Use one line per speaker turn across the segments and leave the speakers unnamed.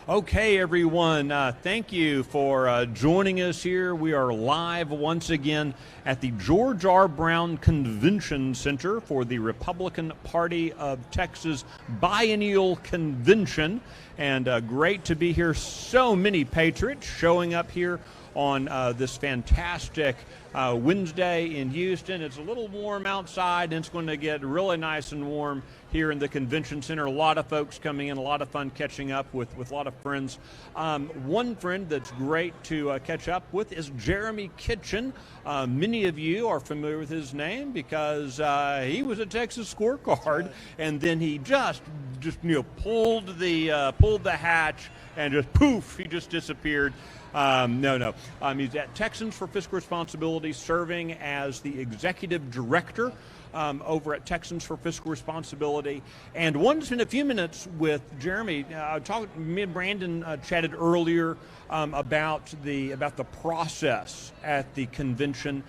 Okay, everyone, thank you for joining us here. We are live once again at the George R. Brown Convention Center for the Republican Party of Texas Biennial Convention. And great to be here. So many patriots showing up here on this fantastic Wednesday in Houston. It's a little warm outside, and it's going to get really nice and warm here in the convention center. A lot of folks coming in, a lot of fun catching up with a lot of friends. One friend that's great to catch up with is Jeramy Kitchen. Many of you are familiar with his name because he was a Texas scorecard, and then he just pulled the hatch and just poof, he just disappeared. He's at Texans for Fiscal Responsibility, serving as the executive director over at Texans for Fiscal Responsibility. And wanted to spend a few minutes with Jeramy. Me and Brandon chatted earlier about the process at the convention.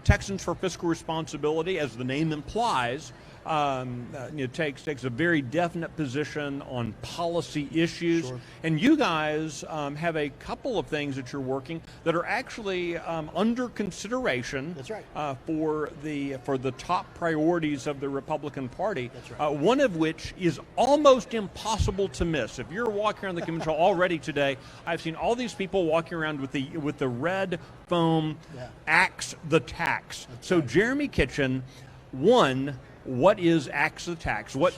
Texans for Fiscal Responsibility, as the name implies, takes a very definite position on policy issues.
Sure.
And you guys have a couple of things that you're working that are actually under consideration.
That's right.
For the top priorities of the Republican Party.
That's right.
One of which is almost impossible to miss. If you're walking around the convention already today, I've seen all these people walking around with the red foam Axe the Tax.
That's
so
right.
Jeramy Kitchen, what is Axe the Tax?
Sure.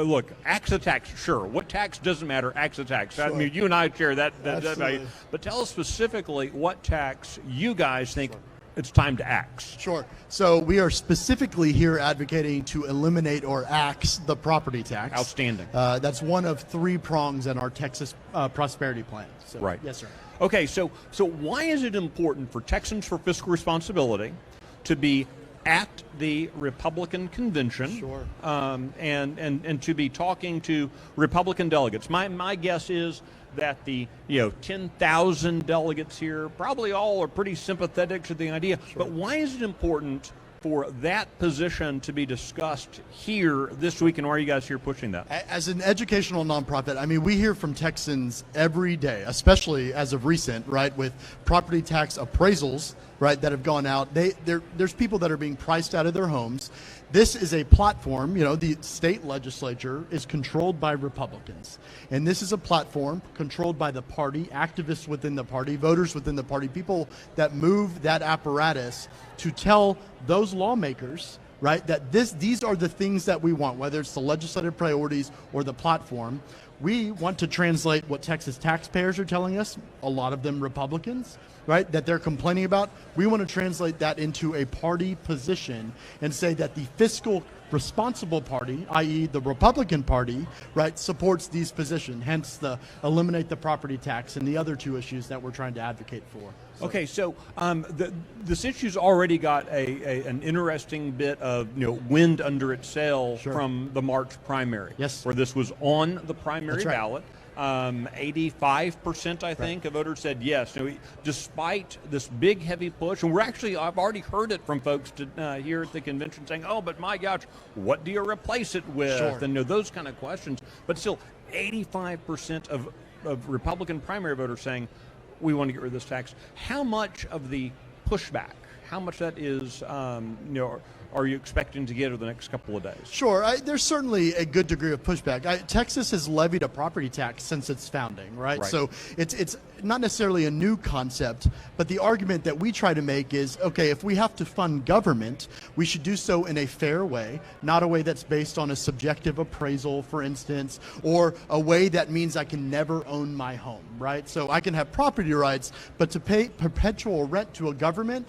Look, Axe the Tax, sure. What tax doesn't matter, Axe the Tax.
Sure.
I mean, you and I share that value.
Absolutely.
But tell us specifically what tax you guys think it's time to axe.
Sure. So we are specifically here advocating to eliminate or axe the property tax.
Outstanding.
That's one of three prongs in our Texas prosperity plan. So,
right.
Yes, sir.
Okay, so why is it important for Texans for Fiscal Responsibility to be at the Republican convention?
Sure.
And to be talking to Republican delegates? My guess is that the 10,000 delegates here probably all are pretty sympathetic to the idea.
Sure.
But why is it important for that position to be discussed here this week, and why are you guys here pushing that?
As an educational nonprofit, we hear from Texans every day, especially as of recent, right, with property tax appraisals, right, that have gone out. There's people that are being priced out of their homes. This is a platform, the state legislature is controlled by Republicans. And this is a platform controlled by the party, activists within the party, voters within the party, people that move that apparatus to tell those lawmakers, right, that these are the things that we want, whether it's the legislative priorities or the platform. We want to translate what Texas taxpayers are telling us, a lot of them Republicans, right, that they're complaining about. We want to translate that into a party position and say that the fiscal responsible party, i.e. the Republican Party, right, supports these positions, hence the eliminate the property tax and the other two issues that we're trying to advocate for.
Okay, so this issue's already got an interesting bit of wind under its sail.
Sure.
From the March primary.
Yes.
Where this was on the primary
That's right.
ballot. 85%, I think, of voters said yes. Despite this big, heavy push, and I've already heard it from folks here at the convention saying, oh, but my gosh, what do you replace it with?
Sure.
And those kind of questions. But still, 85% of Republican primary voters saying, we want to get rid of this tax. How much of the pushback, how much that is, are you expecting to get over the next couple of days?
Sure. There's certainly a good degree of pushback. Texas has levied a property tax since its founding, right? So it's not necessarily a new concept, but the argument that we try to make is, okay, if we have to fund government, we should do so in a fair way, not a way that's based on a subjective appraisal, for instance, or a way that means I can never own my home, right? So I can have property rights, but to pay perpetual rent to a government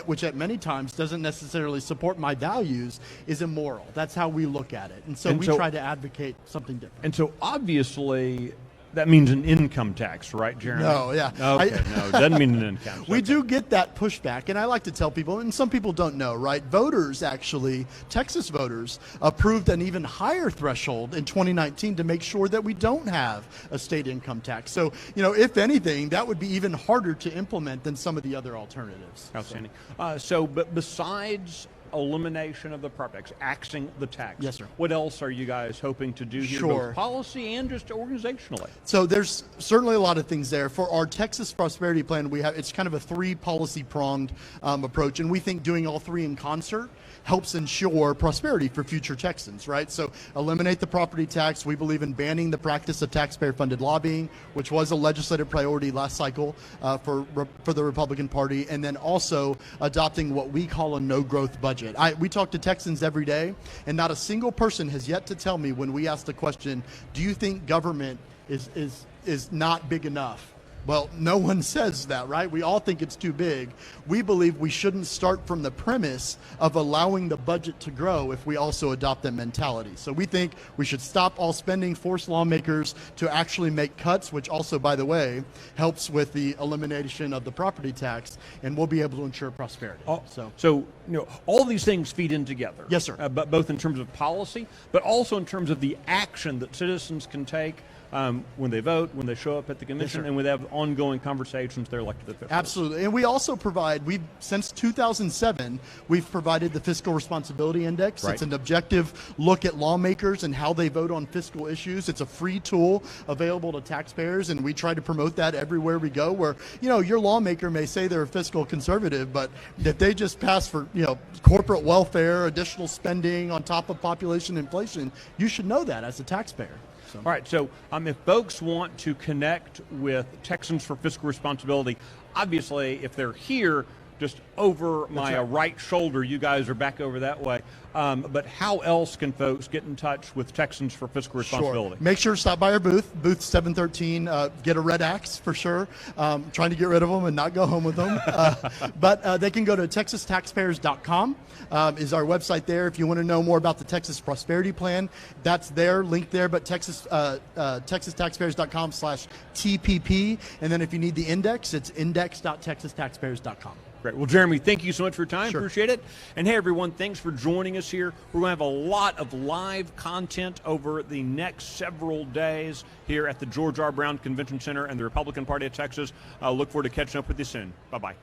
which at many times doesn't necessarily support my values, is immoral. That's how we look at it. And so we try to advocate something different.
And so obviously that means an income tax, right, Jeremy?
No, yeah.
Okay, no, it doesn't mean an income tax.
We do get that pushback, and I like to tell people, and some people don't know, right? Voters actually, Texas voters, approved an even higher threshold in 2019 to make sure that we don't have a state income tax. So, if anything, that would be even harder to implement than some of the other alternatives.
Outstanding. But besides elimination of the property tax, axing the tax.
Yes, sir.
What else are you guys hoping to do here,
Sure.
both policy and just organizationally?
So there's certainly a lot of things there. For our Texas Prosperity Plan, it's kind of a 3 policy pronged approach, and we think doing all 3 in concert helps ensure prosperity for future Texans, right? So eliminate the property tax. We believe in banning the practice of taxpayer-funded lobbying, which was a legislative priority last cycle for the Republican Party, and then also adopting what we call a no-growth budget. We talk to Texans every day, and not a single person has yet to tell me when we ask the question, do you think government is not big enough? Well, no one says that, right? We all think it's too big. We believe we shouldn't start from the premise of allowing the budget to grow if we also adopt that mentality. So we think we should stop all spending, force lawmakers to actually make cuts, which also, by the way, helps with the elimination of the property tax, and we'll be able to ensure prosperity.
So all these things feed in together.
Yes, sir.
But both in terms of policy, but also in terms of the action that citizens can take when they vote, when they show up at the convention, and when they have ongoing conversations with their elected officials.
Absolutely. And we also since 2007, we've provided the Fiscal Responsibility Index.
Right.
It's an objective look at lawmakers and how they vote on fiscal issues. It's a free tool available to taxpayers, and we try to promote that everywhere we go, where, your lawmaker may say they're a fiscal conservative, but if they just pass for, corporate welfare, additional spending on top of population inflation, you should know that as a taxpayer.
All right, so if folks want to connect with Texans for Fiscal Responsibility, obviously if they're here, just over my right shoulder, you guys are back over that way. But how else can folks get in touch with Texans for Fiscal Responsibility?
Sure. Make sure to stop by our booth 713. Get a red axe for sure. Trying to get rid of them and not go home with them. But they can go to texastaxpayers.com is our website there. If you want to know more about the Texas Prosperity Plan, that's there, linked there. But texastaxpayers.com/TPP. And then if you need the index, it's index.texastaxpayers.com.
Great. Well, Jeramy, thank you so much for your time.
Sure.
Appreciate it. And hey, everyone, thanks for joining us here. We're going to have a lot of live content over the next several days here at the George R. Brown Convention Center and the Republican Party of Texas. I look forward to catching up with you soon. Bye-bye.